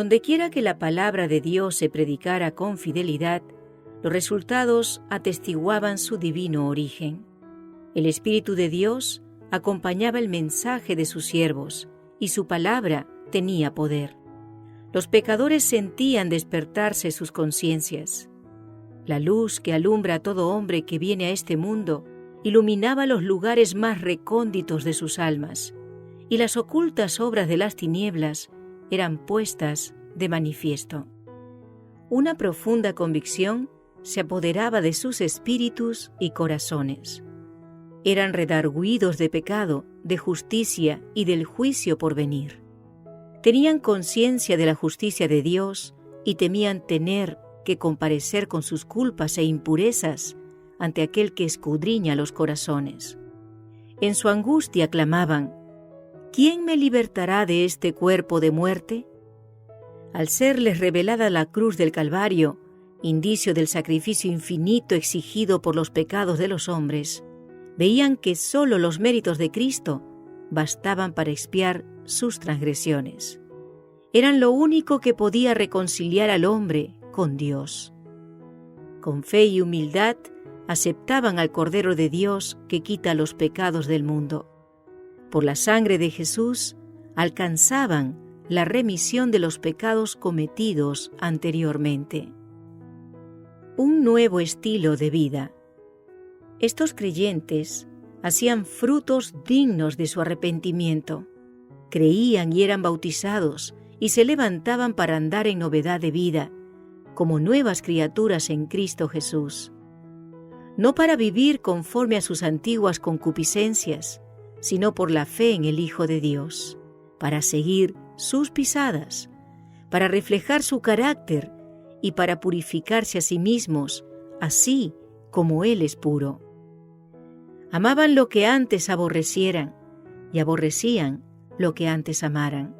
Dondequiera que la palabra de Dios se predicara con fidelidad, los resultados atestiguaban su divino origen. El Espíritu de Dios acompañaba el mensaje de sus siervos, y su palabra tenía poder. Los pecadores sentían despertarse sus conciencias. La luz que alumbra a todo hombre que viene a este mundo iluminaba los lugares más recónditos de sus almas, y las ocultas obras de las tinieblas eran puestas de manifiesto. Una profunda convicción se apoderaba de sus espíritus y corazones. Eran redargüidos de pecado, de justicia y del juicio por venir. Tenían conciencia de la justicia de Dios y temían tener que comparecer con sus culpas e impurezas ante aquel que escudriña los corazones. En su angustia clamaban: ¿quién me libertará de este cuerpo de muerte? Al serles revelada la cruz del Calvario, indicio del sacrificio infinito exigido por los pecados de los hombres, veían que sólo los méritos de Cristo bastaban para expiar sus transgresiones. Eran lo único que podía reconciliar al hombre con Dios. Con fe y humildad aceptaban al Cordero de Dios que quita los pecados del mundo. Por la sangre de Jesús alcanzaban la remisión de los pecados cometidos anteriormente. Un nuevo estilo de vida. Estos creyentes hacían frutos dignos de su arrepentimiento. Creían y eran bautizados y se levantaban para andar en novedad de vida, como nuevas criaturas en Cristo Jesús. No para vivir conforme a sus antiguas concupiscencias, sino por la fe en el Hijo de Dios, para seguir sus pisadas, para reflejar su carácter y para purificarse a sí mismos, así como Él es puro. Amaban lo que antes aborrecieran y aborrecían lo que antes amaran.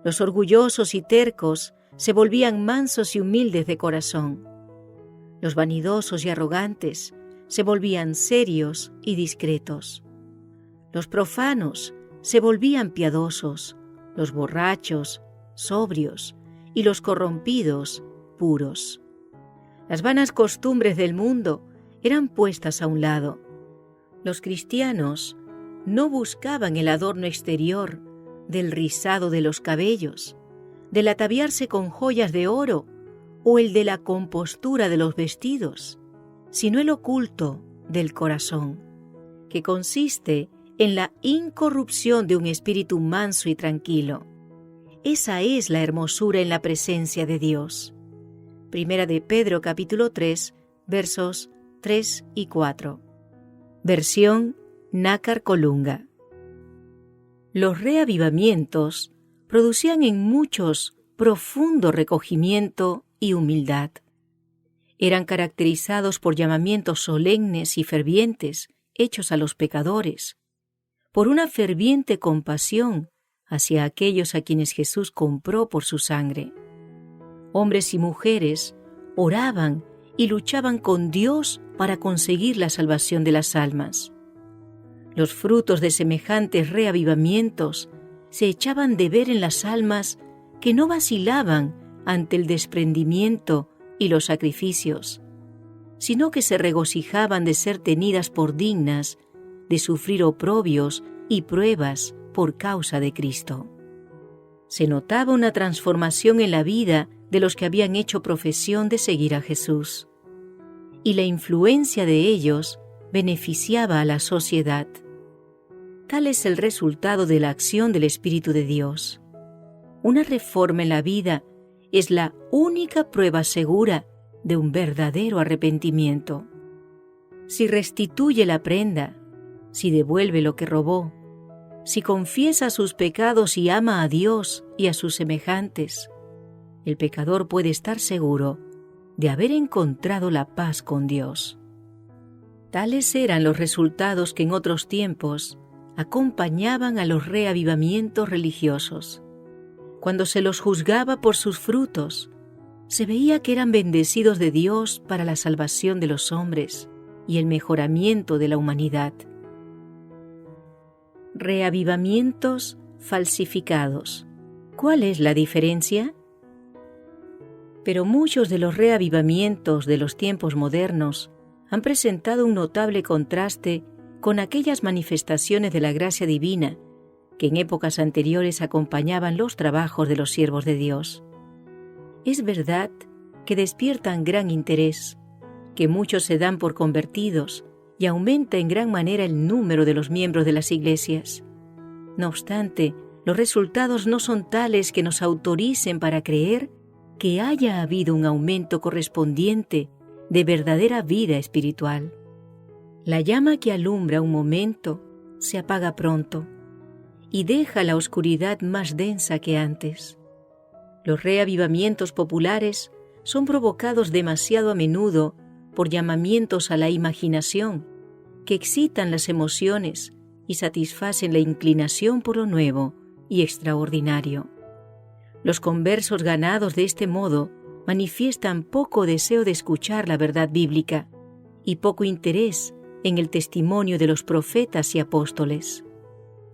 Los orgullosos y tercos se volvían mansos y humildes de corazón. Los vanidosos y arrogantes se volvían serios y discretos. Los profanos se volvían piadosos, los borrachos, sobrios, y los corrompidos, puros. Las vanas costumbres del mundo eran puestas a un lado. Los cristianos no buscaban el adorno exterior del rizado de los cabellos, del ataviarse con joyas de oro o el de la compostura de los vestidos, sino el oculto del corazón, que consiste en la incorrupción de un espíritu manso y tranquilo. Esa es la hermosura en la presencia de Dios. Primera de Pedro capítulo 3, versos 3 y 4. Versión Nácar Colunga. Los reavivamientos producían en muchos profundo recogimiento y humildad. Eran caracterizados por llamamientos solemnes y fervientes hechos a los pecadores, por una ferviente compasión hacia aquellos a quienes Jesús compró por su sangre. Hombres y mujeres oraban y luchaban con Dios para conseguir la salvación de las almas. Los frutos de semejantes reavivamientos se echaban de ver en las almas que no vacilaban ante el desprendimiento y los sacrificios, sino que se regocijaban de ser tenidas por dignas de sufrir oprobios y pruebas por causa de Cristo. Se notaba una transformación en la vida de los que habían hecho profesión de seguir a Jesús, y la influencia de ellos beneficiaba a la sociedad. Tal es el resultado de la acción del Espíritu de Dios. Una reforma en la vida es la única prueba segura de un verdadero arrepentimiento. Si restituye la prenda, si devuelve lo que robó, si confiesa sus pecados y ama a Dios y a sus semejantes, el pecador puede estar seguro de haber encontrado la paz con Dios. Tales eran los resultados que en otros tiempos acompañaban a los reavivamientos religiosos. Cuando se los juzgaba por sus frutos, se veía que eran bendecidos de Dios para la salvación de los hombres y el mejoramiento de la humanidad. Reavivamientos falsificados. ¿Cuál es la diferencia? Pero muchos de los reavivamientos de los tiempos modernos han presentado un notable contraste con aquellas manifestaciones de la gracia divina que en épocas anteriores acompañaban los trabajos de los siervos de Dios. Es verdad que despiertan gran interés, que muchos se dan por convertidos y aumenta en gran manera el número de los miembros de las iglesias. No obstante, los resultados no son tales que nos autoricen para creer que haya habido un aumento correspondiente de verdadera vida espiritual. La llama que alumbra un momento se apaga pronto y deja la oscuridad más densa que antes. Los reavivamientos populares son provocados demasiado a menudo por llamamientos a la imaginación que excitan las emociones y satisfacen la inclinación por lo nuevo y extraordinario. Los conversos ganados de este modo manifiestan poco deseo de escuchar la verdad bíblica y poco interés en el testimonio de los profetas y apóstoles.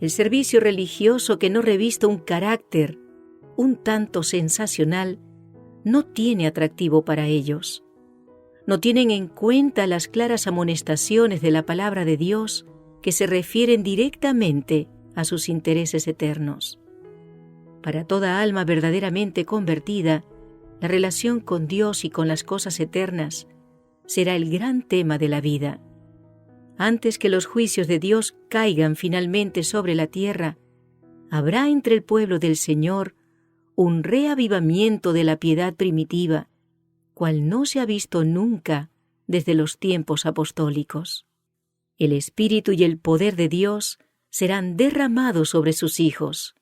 El servicio religioso que no revista un carácter un tanto sensacional no tiene atractivo para ellos. No tienen en cuenta las claras amonestaciones de la palabra de Dios que se refieren directamente a sus intereses eternos. Para toda alma verdaderamente convertida, la relación con Dios y con las cosas eternas será el gran tema de la vida. Antes que los juicios de Dios caigan finalmente sobre la tierra, habrá entre el pueblo del Señor un reavivamiento de la piedad primitiva, cual no se ha visto nunca desde los tiempos apostólicos. El Espíritu y el poder de Dios serán derramados sobre sus hijos.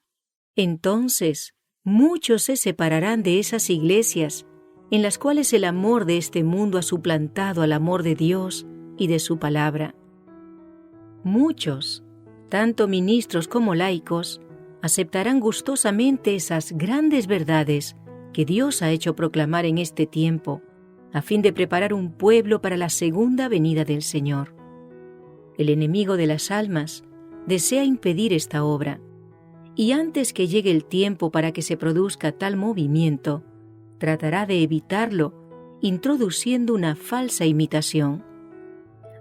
Entonces, muchos se separarán de esas iglesias en las cuales el amor de este mundo ha suplantado al amor de Dios y de su palabra. Muchos, tanto ministros como laicos, aceptarán gustosamente esas grandes verdades que Dios ha hecho proclamar en este tiempo, a fin de preparar un pueblo para la segunda venida del Señor. El enemigo de las almas desea impedir esta obra, y antes que llegue el tiempo para que se produzca tal movimiento, tratará de evitarlo introduciendo una falsa imitación.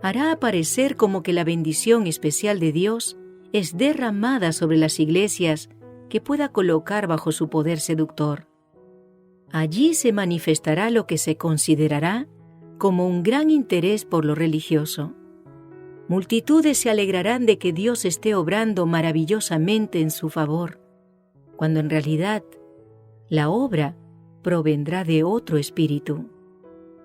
Hará aparecer como que la bendición especial de Dios es derramada sobre las iglesias que pueda colocar bajo su poder seductor. Allí se manifestará lo que se considerará como un gran interés por lo religioso. Multitudes se alegrarán de que Dios esté obrando maravillosamente en su favor, cuando en realidad la obra provendrá de otro espíritu.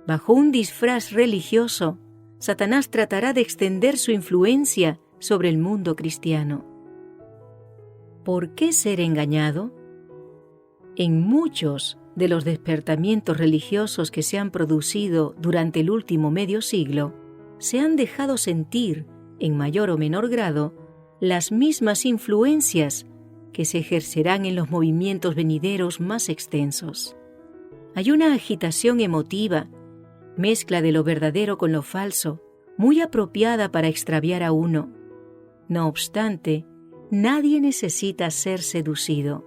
Bajo un disfraz religioso, Satanás tratará de extender su influencia sobre el mundo cristiano. ¿Por qué ser engañado? En muchos de los despertamientos religiosos que se han producido durante el último medio siglo, se han dejado sentir, en mayor o menor grado, las mismas influencias que se ejercerán en los movimientos venideros más extensos. Hay una agitación emotiva, mezcla de lo verdadero con lo falso, muy apropiada para extraviar a uno. No obstante, nadie necesita ser seducido.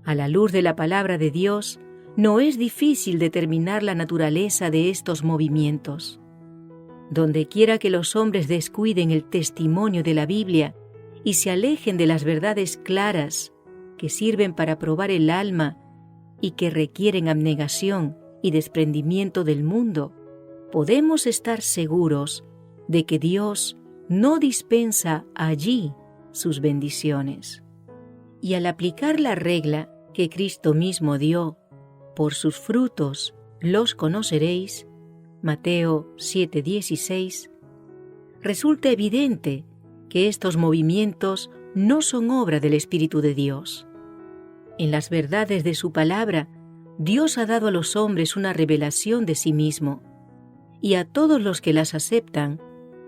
A la luz de la palabra de Dios, no es difícil determinar la naturaleza de estos movimientos. Donde quiera que los hombres descuiden el testimonio de la Biblia y se alejen de las verdades claras que sirven para probar el alma y que requieren abnegación y desprendimiento del mundo, podemos estar seguros de que Dios no dispensa allí sus bendiciones. Y al aplicar la regla que Cristo mismo dio, por sus frutos los conoceréis, Mateo 7:16, resulta evidente que estos movimientos no son obra del Espíritu de Dios. En las verdades de su palabra, Dios ha dado a los hombres una revelación de sí mismo, y a todos los que las aceptan,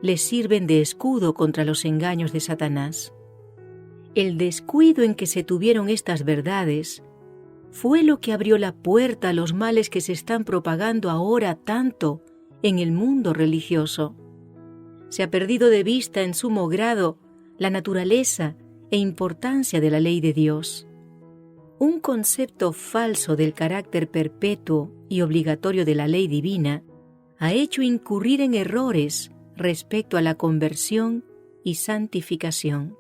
les sirven de escudo contra los engaños de Satanás. El descuido en que se tuvieron estas verdades fue lo que abrió la puerta a los males que se están propagando ahora tanto en el mundo religioso. Se ha perdido de vista en sumo grado la naturaleza e importancia de la ley de Dios. Un concepto falso del carácter perpetuo y obligatorio de la ley divina ha hecho incurrir en errores respecto a la conversión y santificación.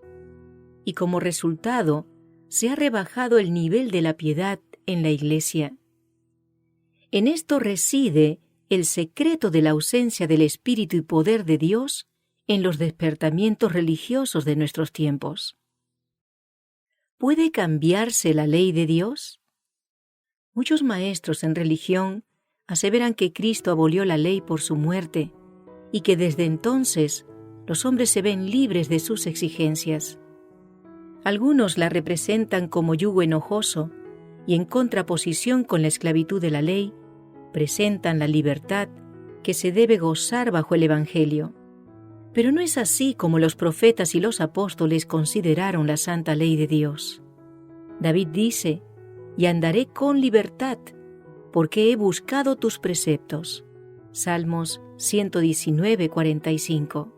Y como resultado, se ha rebajado el nivel de la piedad en la Iglesia. En esto reside el secreto de la ausencia del Espíritu y poder de Dios en los despertamientos religiosos de nuestros tiempos. ¿Puede cambiarse la ley de Dios? Muchos maestros en religión aseveran que Cristo abolió la ley por su muerte y que desde entonces los hombres se ven libres de sus exigencias. Algunos la representan como yugo enojoso y en contraposición con la esclavitud de la ley, presentan la libertad que se debe gozar bajo el Evangelio. Pero no es así como los profetas y los apóstoles consideraron la santa ley de Dios. David dice: «Y andaré con libertad, porque he buscado tus preceptos». Salmos 119, 45.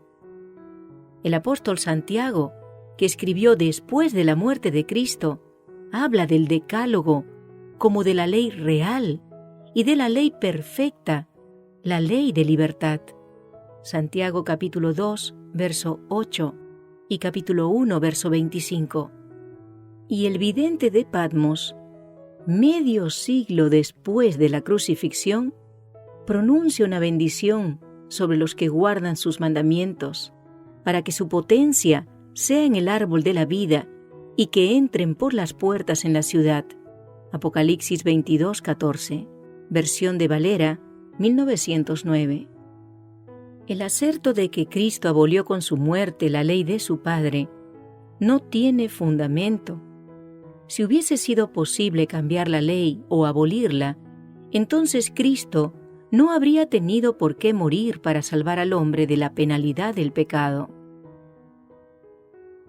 El apóstol Santiago, que escribió después de la muerte de Cristo, habla del decálogo como de la ley real y de la ley perfecta, la ley de libertad. Santiago capítulo 2, verso 8 y capítulo 1, verso 25. Y el vidente de Patmos, medio siglo después de la crucifixión, pronuncia una bendición sobre los que guardan sus mandamientos, para que su potencia sea en el árbol de la vida y que entren por las puertas en la ciudad. Apocalipsis 22, 14. Versión de Valera, 1909. El aserto de que Cristo abolió con su muerte la ley de su Padre no tiene fundamento. Si hubiese sido posible cambiar la ley o abolirla, entonces Cristo no habría tenido por qué morir para salvar al hombre de la penalidad del pecado.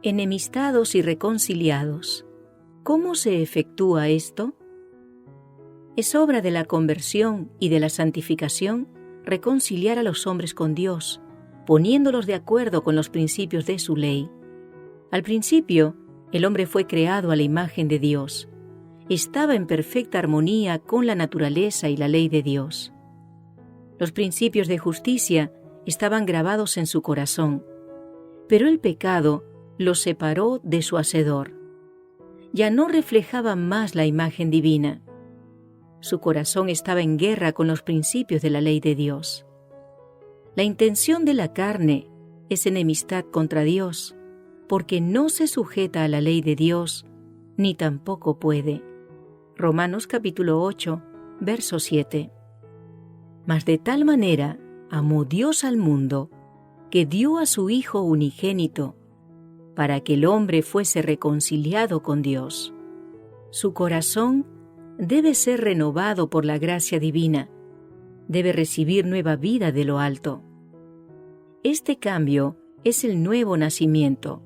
Enemistados y reconciliados. ¿Cómo se efectúa esto? Es obra de la conversión y de la santificación reconciliar a los hombres con Dios, poniéndolos de acuerdo con los principios de su ley. Al principio, el hombre fue creado a la imagen de Dios. Estaba en perfecta armonía con la naturaleza y la ley de Dios. Los principios de justicia estaban grabados en su corazón, pero el pecado los separó de su Hacedor. Ya no reflejaba más la imagen divina. Su corazón estaba en guerra con los principios de la ley de Dios. La intención de la carne es enemistad contra Dios, porque no se sujeta a la ley de Dios, ni tampoco puede. Romanos capítulo 8, verso 7. Mas de tal manera amó Dios al mundo, que dio a su Hijo unigénito, para que el hombre fuese reconciliado con Dios. Su corazón debe ser renovado por la gracia divina, debe recibir nueva vida de lo alto. Este cambio es el nuevo nacimiento,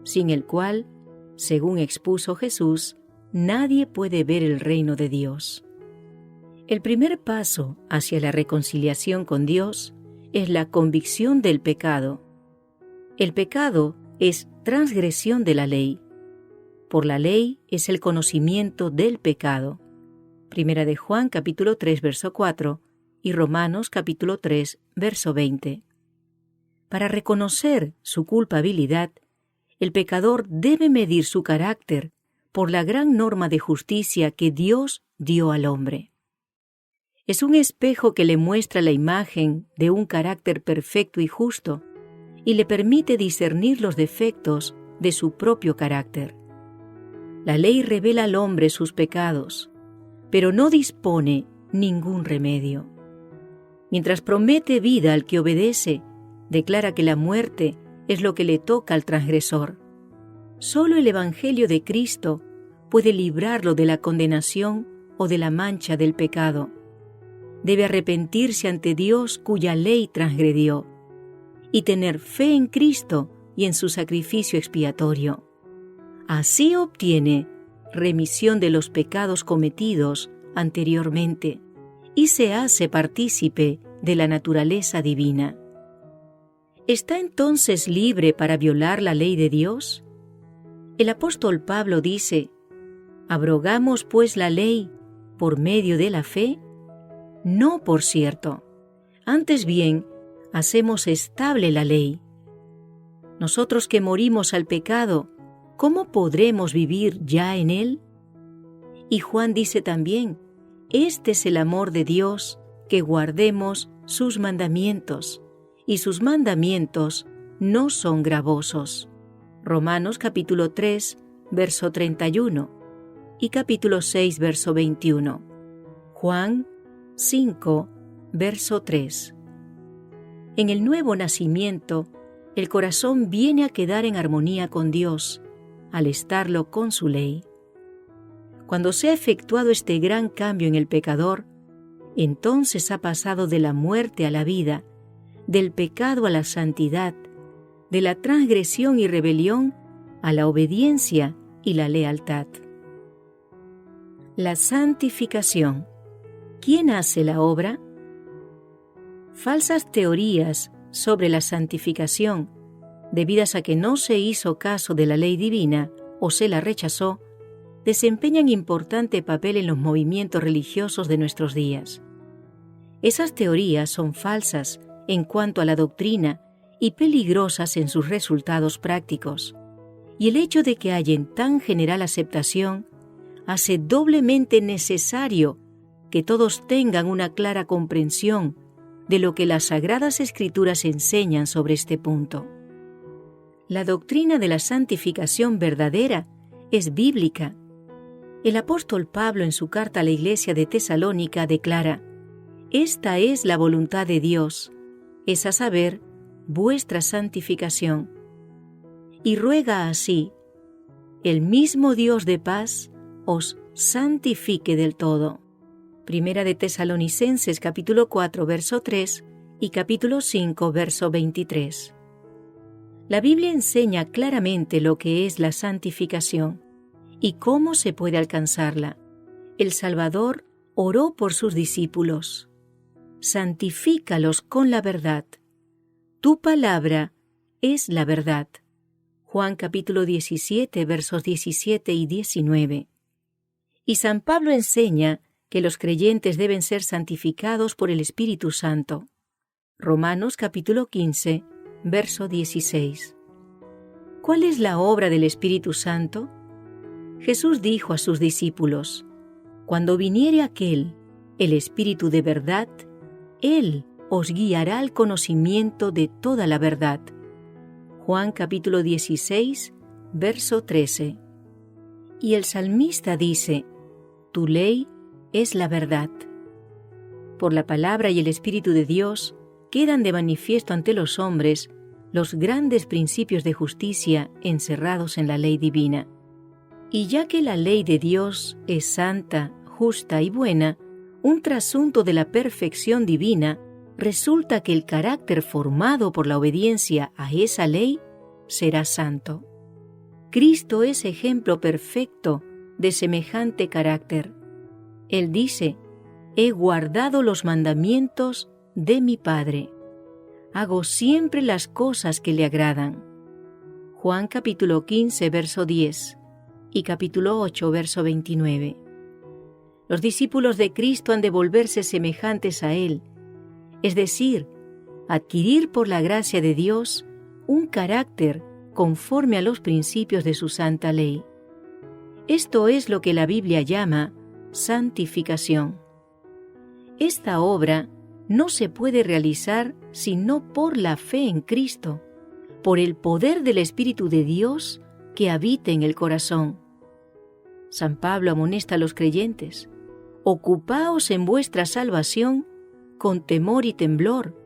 sin el cual, según expuso Jesús, nadie puede ver el reino de Dios. El primer paso hacia la reconciliación con Dios es la convicción del pecado. El pecado es transgresión de la ley. Por la ley es el conocimiento del pecado. Primera de Juan capítulo 3, verso 4 y Romanos capítulo 3, verso 20. Para reconocer su culpabilidad, el pecador debe medir su carácter por la gran norma de justicia que Dios dio al hombre. Es un espejo que le muestra la imagen de un carácter perfecto y justo y le permite discernir los defectos de su propio carácter. La ley revela al hombre sus pecados, pero no dispone ningún remedio. Mientras promete vida al que obedece, declara que la muerte es lo que le toca al transgresor. Solo el Evangelio de Cristo puede librarlo de la condenación o de la mancha del pecado. Debe arrepentirse ante Dios cuya ley transgredió y tener fe en Cristo y en su sacrificio expiatorio. Así obtiene remisión de los pecados cometidos anteriormente y se hace partícipe de la naturaleza divina. ¿Está entonces libre para violar la ley de Dios? El apóstol Pablo dice: ¿Abrogamos pues la ley por medio de la fe? No, por cierto. Antes bien, hacemos estable la ley. Nosotros que morimos al pecado, ¿cómo podremos vivir ya en él? Y Juan dice también, este es el amor de Dios, que guardemos sus mandamientos, y sus mandamientos no son gravosos. Romanos capítulo 3, verso 31 y capítulo 6, verso 21. Juan 5, verso 3. En el nuevo nacimiento, el corazón viene a quedar en armonía con Dios, al estarlo con su ley. Cuando se ha efectuado este gran cambio en el pecador, entonces ha pasado de la muerte a la vida, del pecado a la santidad, de la transgresión y rebelión a la obediencia y la lealtad. La santificación. ¿Quién hace la obra? Falsas teorías sobre la santificación, debidas a que no se hizo caso de la ley divina o se la rechazó, desempeñan importante papel en los movimientos religiosos de nuestros días. Esas teorías son falsas en cuanto a la doctrina y peligrosas en sus resultados prácticos, y el hecho de que hallen tan general aceptación hace doblemente necesario que todos tengan una clara comprensión de lo que las Sagradas Escrituras enseñan sobre este punto. La doctrina de la santificación verdadera es bíblica. El apóstol Pablo en su carta a la iglesia de Tesalónica declara: «Esta es la voluntad de Dios, es a saber, vuestra santificación». Y ruega así: «El mismo Dios de paz os santifique del todo». Primera de Tesalonicenses capítulo 4, verso 3 y capítulo 5, verso 23. La Biblia enseña claramente lo que es la santificación y cómo se puede alcanzarla. El Salvador oró por sus discípulos: «Santifícalos con la verdad. Tu palabra es la verdad». Juan capítulo 17, versos 17 y 19. Y San Pablo enseña que los creyentes deben ser santificados por el Espíritu Santo. Romanos capítulo 15, verso 16. ¿Cuál es la obra del Espíritu Santo? Jesús dijo a sus discípulos: «Cuando viniere aquel, el Espíritu de verdad, Él os guiará al conocimiento de toda la verdad». Juan capítulo 16, verso 13. Y el salmista dice: «Tu ley es la verdad». Por la palabra y el Espíritu de Dios quedan de manifiesto ante los hombres los grandes principios de justicia encerrados en la ley divina. Y ya que la ley de Dios es santa, justa y buena, un trasunto de la perfección divina, resulta que el carácter formado por la obediencia a esa ley será santo. Cristo es ejemplo perfecto de semejante carácter. Él dice: «He guardado los mandamientos de mi Padre. Hago siempre las cosas que le agradan». Juan capítulo 15, verso 10 y capítulo 8, verso 29. Los discípulos de Cristo han de volverse semejantes a Él, es decir, adquirir por la gracia de Dios un carácter conforme a los principios de su santa ley. Esto es lo que la Biblia llama santificación. Esta obra no se puede realizar sino por la fe en Cristo, por el poder del Espíritu de Dios que habita en el corazón. San Pablo amonesta a los creyentes: «Ocupaos en vuestra salvación con temor y temblor,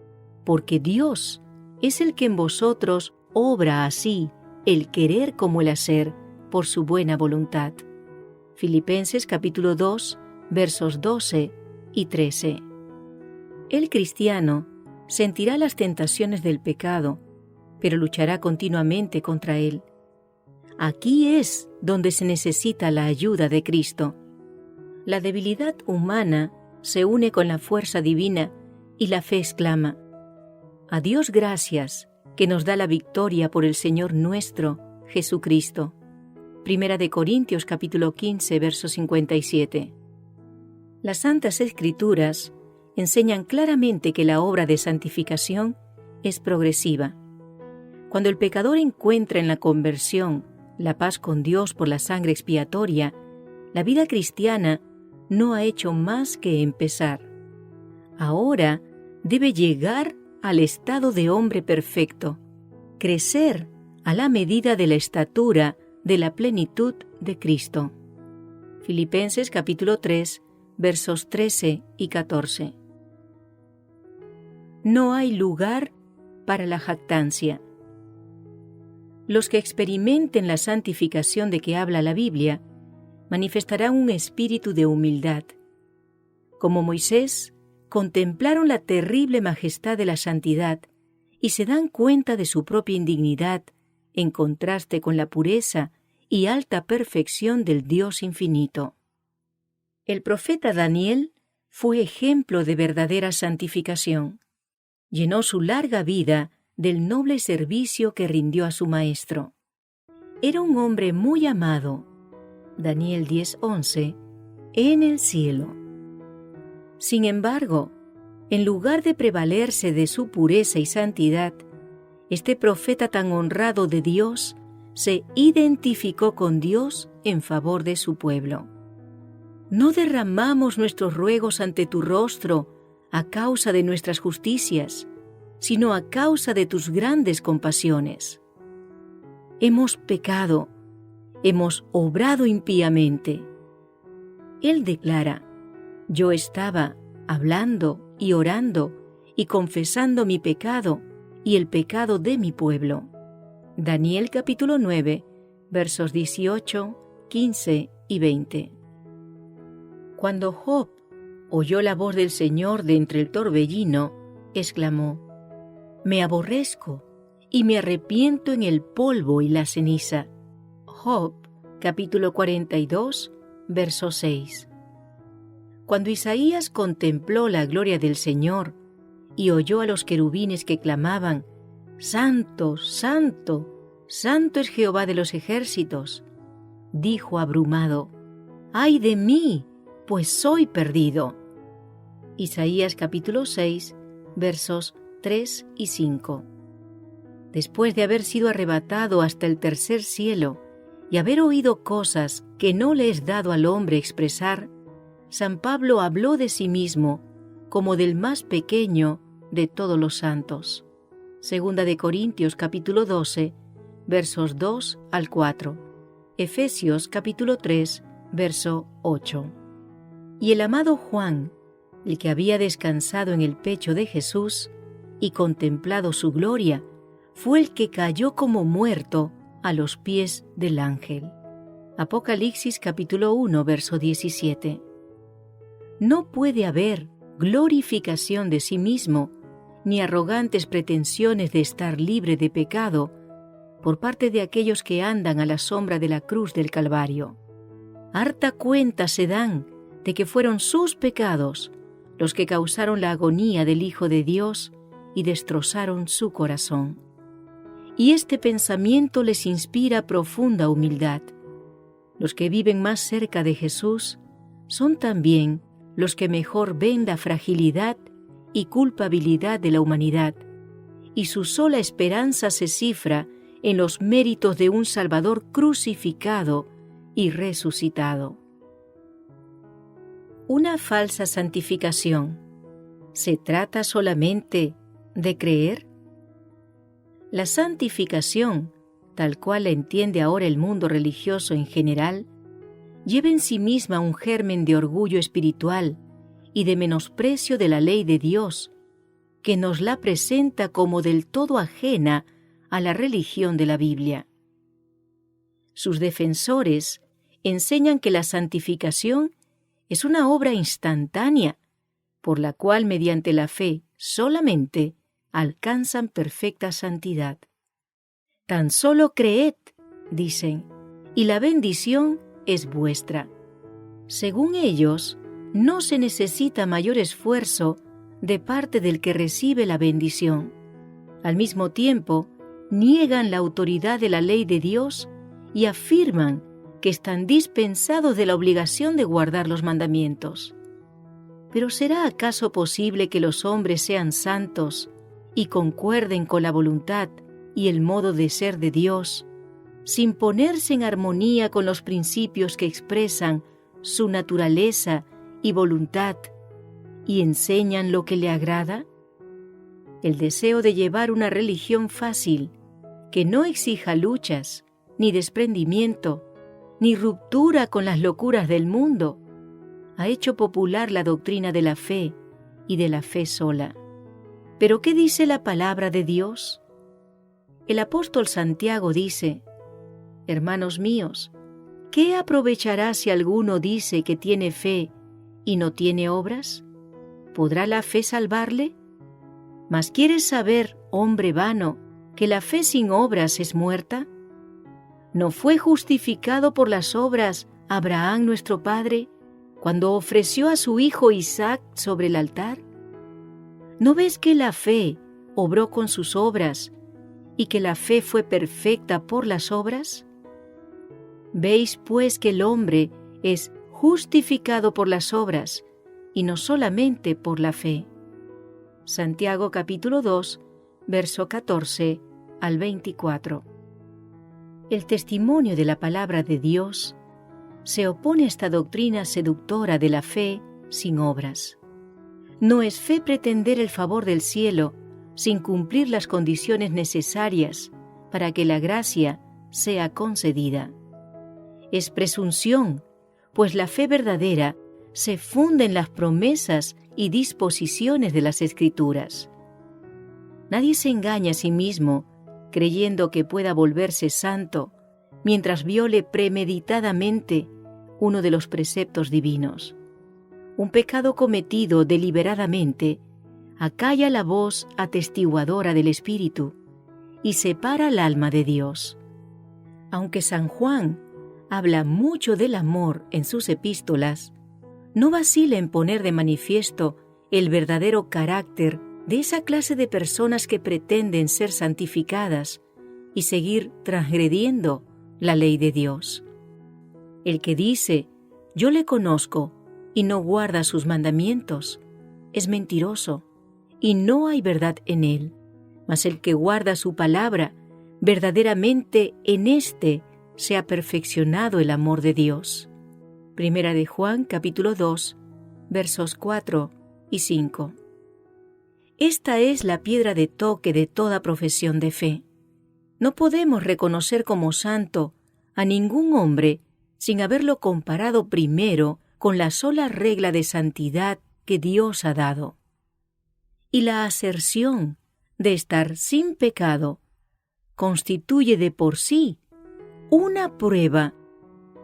porque Dios es el que en vosotros obra así el querer como el hacer por su buena voluntad». Filipenses capítulo 2, versos 12 y 13. El cristiano sentirá las tentaciones del pecado, pero luchará continuamente contra él. Aquí es donde se necesita la ayuda de Cristo. La debilidad humana se une con la fuerza divina y la fe exclama: «A Dios gracias, que nos da la victoria por el Señor nuestro, Jesucristo». Primera de Corintios capítulo 15, verso 57. Las Santas Escrituras enseñan claramente que la obra de santificación es progresiva. Cuando el pecador encuentra en la conversión la paz con Dios por la sangre expiatoria, la vida cristiana no ha hecho más que empezar. Ahora debe llegar al estado de hombre perfecto, crecer a la medida de la estatura de la plenitud de Cristo. Filipenses capítulo 3, versos 13 y 14. No hay lugar para la jactancia. Los que experimenten la santificación de que habla la Biblia manifestarán un espíritu de humildad. Como Moisés, contemplaron la terrible majestad de la santidad y se dan cuenta de su propia indignidad en contraste con la pureza y alta perfección del Dios infinito. El profeta Daniel fue ejemplo de verdadera santificación. Llenó su larga vida del noble servicio que rindió a su maestro. Era un hombre muy amado, Daniel 10:11, en el cielo. Sin embargo, en lugar de prevalerse de su pureza y santidad, este profeta tan honrado de Dios se identificó con Dios en favor de su pueblo. No derramamos nuestros ruegos ante tu rostro a causa de nuestras justicias, sino a causa de tus grandes compasiones. Hemos pecado, hemos obrado impíamente. Él declara: yo estaba hablando y orando y confesando mi pecado y el pecado de mi pueblo. Daniel capítulo 9, versos 18, 15 y 20. Cuando Job oyó la voz del Señor de entre el torbellino, exclamó: me aborrezco y me arrepiento en el polvo y la ceniza. Job capítulo 42, verso 6. Cuando Isaías contempló la gloria del Señor y oyó a los querubines que clamaban: Santo, Santo, Santo es Jehová de los ejércitos, dijo abrumado: ¡ay de mí, pues soy perdido! Isaías capítulo 6, versos 3 y 5. Después de haber sido arrebatado hasta el tercer cielo y haber oído cosas que no le es dado al hombre expresar, San Pablo habló de sí mismo como del más pequeño de todos los santos. Segunda de Corintios capítulo 12, versos 2 al 4. Efesios capítulo 3, verso 8. Y el amado Juan, el que había descansado en el pecho de Jesús y contemplado su gloria, fue el que cayó como muerto a los pies del ángel. Apocalipsis capítulo 1, verso 17. No puede haber glorificación de sí mismo ni arrogantes pretensiones de estar libre de pecado por parte de aquellos que andan a la sombra de la cruz del Calvario. Harta cuenta se dan de que fueron sus pecados los que causaron la agonía del Hijo de Dios y destrozaron su corazón. Y este pensamiento les inspira profunda humildad. Los que viven más cerca de Jesús son también los que mejor ven la fragilidad y culpabilidad de la humanidad, y su sola esperanza se cifra en los méritos de un Salvador crucificado y resucitado. Una falsa santificación. ¿Se trata solamente de creer? La santificación, tal cual la entiende ahora el mundo religioso en general, lleva en sí misma un germen de orgullo espiritual y de menosprecio de la ley de Dios, que nos la presenta como del todo ajena a la religión de la Biblia. Sus defensores enseñan que la santificación es una obra instantánea, por la cual mediante la fe solamente alcanzan perfecta santidad. Tan solo creed, dicen, y la bendición es vuestra. Según ellos, no se necesita mayor esfuerzo de parte del que recibe la bendición. Al mismo tiempo, niegan la autoridad de la ley de Dios y afirman que están dispensados de la obligación de guardar los mandamientos. Pero ¿será acaso posible que los hombres sean santos y concuerden con la voluntad y el modo de ser de Dios, sin ponerse en armonía con los principios que expresan su naturaleza y voluntad y enseñan lo que le agrada? El deseo de llevar una religión fácil, que no exija luchas, ni desprendimiento, ni ruptura con las locuras del mundo, ha hecho popular la doctrina de la fe y de la fe sola. ¿Pero qué dice la palabra de Dios? El apóstol Santiago dice: Hermanos míos, ¿qué aprovechará si alguno dice que tiene fe y no tiene obras? ¿Podrá la fe salvarle? ¿Mas quieres saber, hombre vano, que la fe sin obras es muerta? ¿No fue justificado por las obras Abraham nuestro padre cuando ofreció a su hijo Isaac sobre el altar? ¿No ves que la fe obró con sus obras y que la fe fue perfecta por las obras? Veis pues que el hombre es justificado por las obras y no solamente por la fe. Santiago capítulo 2, verso 14 al 24. El testimonio de la palabra de Dios se opone a esta doctrina seductora de la fe sin obras. No es fe pretender el favor del cielo sin cumplir las condiciones necesarias para que la gracia sea concedida. Es presunción, pues la fe verdadera se funde en las promesas y disposiciones de las Escrituras. Nadie se engaña a sí mismo creyendo que pueda volverse santo mientras viole premeditadamente uno de los preceptos divinos. Un pecado cometido deliberadamente acalla la voz atestiguadora del Espíritu y separa al alma de Dios. Aunque San Juan habla mucho del amor en sus epístolas, no vacila en poner de manifiesto el verdadero carácter de esa clase de personas que pretenden ser santificadas y seguir transgrediendo la ley de Dios. El que dice, yo le conozco, y no guarda sus mandamientos, es mentiroso, y no hay verdad en él. Mas el que guarda su palabra, verdaderamente en éste se ha perfeccionado el amor de Dios. Primera de Juan, capítulo 2, versos 4 y 5. Esta es la piedra de toque de toda profesión de fe. No podemos reconocer como santo a ningún hombre sin haberlo comparado primero con la sola regla de santidad que Dios ha dado. Y la aserción de estar sin pecado constituye de por sí una prueba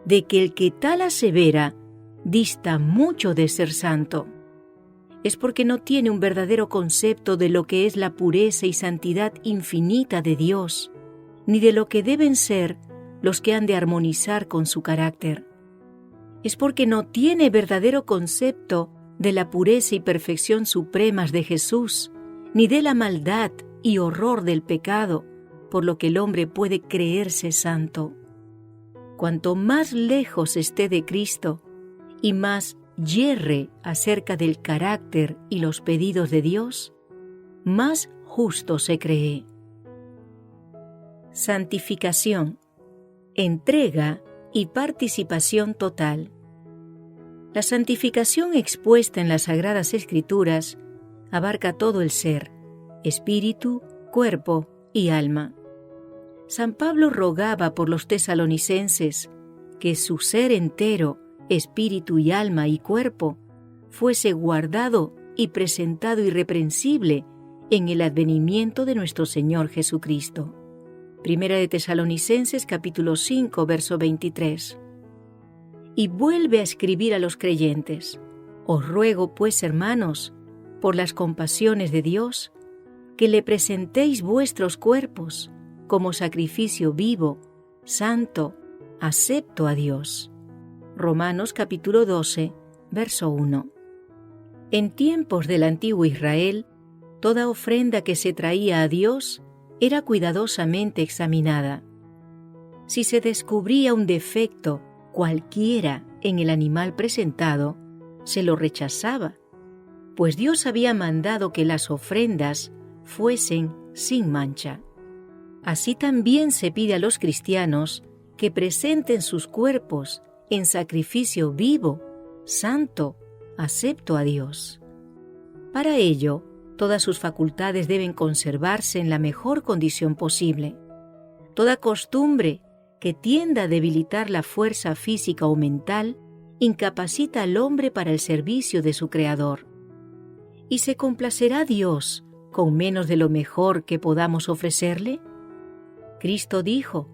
de que el que tal asevera dista mucho de ser santo. Es porque no tiene un verdadero concepto de lo que es la pureza y santidad infinita de Dios, ni de lo que deben ser los que han de armonizar con su carácter. Es porque no tiene verdadero concepto de la pureza y perfección supremas de Jesús, ni de la maldad y horror del pecado, por lo que el hombre puede creerse santo. Cuanto más lejos esté de Cristo y más yerre acerca del carácter y los pedidos de Dios, más justo se cree. Santificación, entrega y participación total. La santificación expuesta en las Sagradas Escrituras abarca todo el ser, espíritu, cuerpo y alma. San Pablo rogaba por los tesalonicenses que su ser entero, espíritu y alma y cuerpo, fuese guardado y presentado irreprensible en el advenimiento de nuestro Señor Jesucristo. Primera de Tesalonicenses capítulo 5, verso 23. Y vuelve a escribir a los creyentes: Os ruego, pues, hermanos, por las compasiones de Dios, que le presentéis vuestros cuerpos como sacrificio vivo, santo, acepto a Dios. Romanos capítulo 12, verso 1. En tiempos del antiguo Israel, toda ofrenda que se traía a Dios era cuidadosamente examinada. Si se descubría un defecto cualquiera en el animal presentado, se lo rechazaba, pues Dios había mandado que las ofrendas fuesen sin mancha. Así también se pide a los cristianos que presenten sus cuerpos en sacrificio vivo, santo, acepto a Dios. Para ello, todas sus facultades deben conservarse en la mejor condición posible. Toda costumbre que tienda a debilitar la fuerza física o mental incapacita al hombre para el servicio de su Creador. ¿Y se complacerá Dios con menos de lo mejor que podamos ofrecerle? Cristo dijo: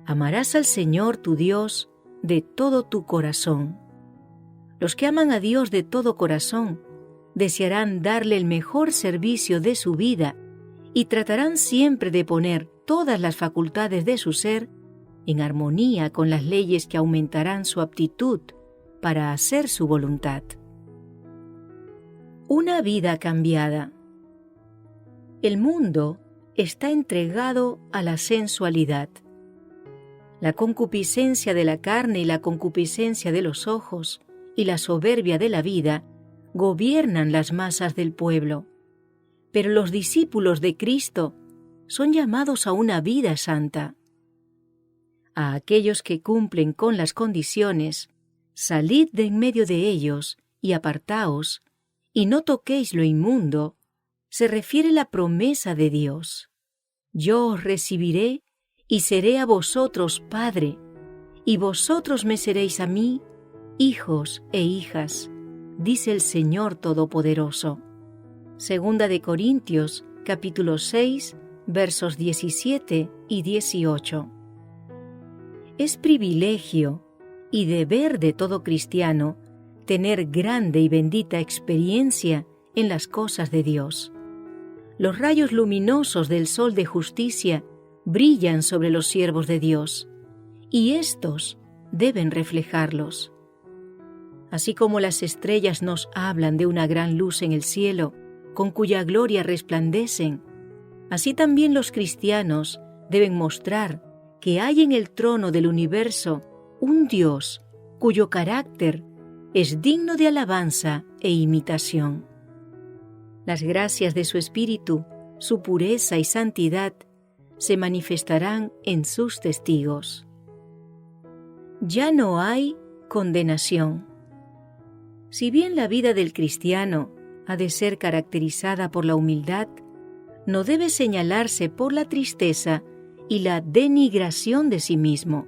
«Amarás al Señor tu Dios de todo tu corazón». Los que aman a Dios de todo corazón desearán darle el mejor servicio de su vida y tratarán siempre de poner todas las facultades de su ser en armonía con las leyes que aumentarán su aptitud para hacer su voluntad. Una vida cambiada. El mundo está entregado a la sensualidad. La concupiscencia de la carne y la concupiscencia de los ojos y la soberbia de la vida gobiernan las masas del pueblo. Pero los discípulos de Cristo son llamados a una vida santa. A aquellos que cumplen con las condiciones, salid de en medio de ellos y apartaos, y no toquéis lo inmundo, se refiere la promesa de Dios. Yo os recibiré y seré a vosotros padre, y vosotros me seréis a mí hijos e hijas, dice el Señor Todopoderoso. Segunda de Corintios, capítulo 6, versos 17 y 18. Es privilegio y deber de todo cristiano tener grande y bendita experiencia en las cosas de Dios. Los rayos luminosos del sol de justicia brillan sobre los siervos de Dios, y éstos deben reflejarlos. Así como las estrellas nos hablan de una gran luz en el cielo, con cuya gloria resplandecen, así también los cristianos deben mostrar que hay en el trono del universo un Dios cuyo carácter es digno de alabanza e imitación. Las gracias de su Espíritu, su pureza y santidad se manifestarán en sus testigos. Ya no hay condenación. Si bien la vida del cristiano ha de ser caracterizada por la humildad, no debe señalarse por la tristeza y la denigración de sí mismo.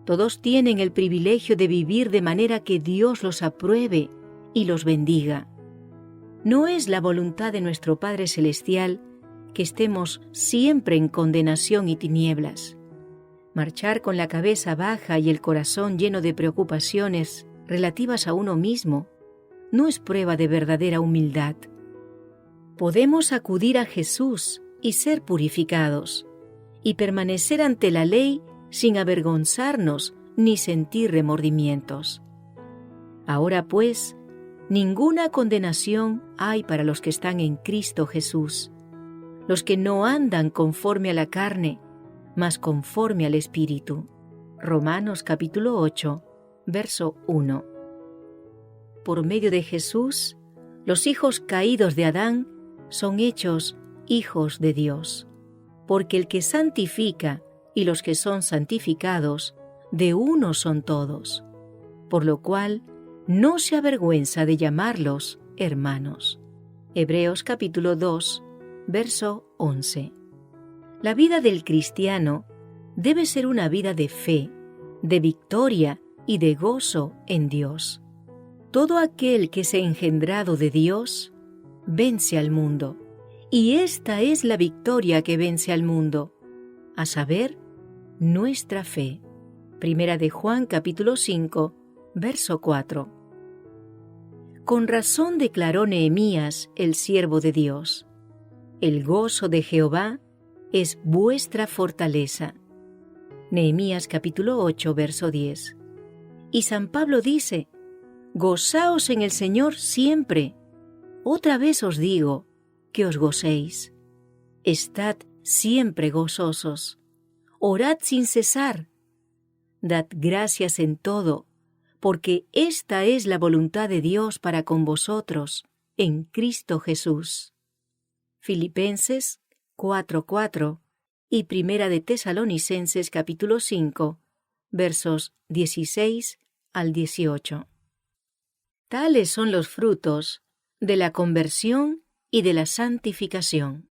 Todos tienen el privilegio de vivir de manera que Dios los apruebe y los bendiga. No es la voluntad de nuestro Padre Celestial que estemos siempre en condenación y tinieblas. Marchar con la cabeza baja y el corazón lleno de preocupaciones relativas a uno mismo no es prueba de verdadera humildad. Podemos acudir a Jesús y ser purificados, y permanecer ante la ley sin avergonzarnos ni sentir remordimientos. Ahora pues, ninguna condenación hay para los que están en Cristo Jesús, los que no andan conforme a la carne, mas conforme al Espíritu. Romanos capítulo 8, verso 1. Por medio de Jesús, los hijos caídos de Adán son hechos hijos de Dios, porque el que santifica y los que son santificados, de uno son todos, por lo cual no se avergüenza de llamarlos hermanos. Hebreos capítulo 2, verso 11. La vida del cristiano debe ser una vida de fe, de victoria y de gozo en Dios. Todo aquel que es engendrado de Dios vence al mundo, y esta es la victoria que vence al mundo, a saber, nuestra fe. Primera de Juan capítulo 5, verso 4. Con razón declaró Nehemías, el siervo de Dios: el gozo de Jehová es vuestra fortaleza. Nehemías capítulo 8, verso 10. Y San Pablo dice: gozaos en el Señor siempre. Otra vez os digo, que os gocéis. Estad siempre gozosos. Orad sin cesar. Dad gracias en todo, porque esta es la voluntad de Dios para con vosotros, en Cristo Jesús. Filipenses 4:4 y Primera de Tesalonicenses capítulo 5, versos 16 al 18. Tales son los frutos de la conversión y de la santificación.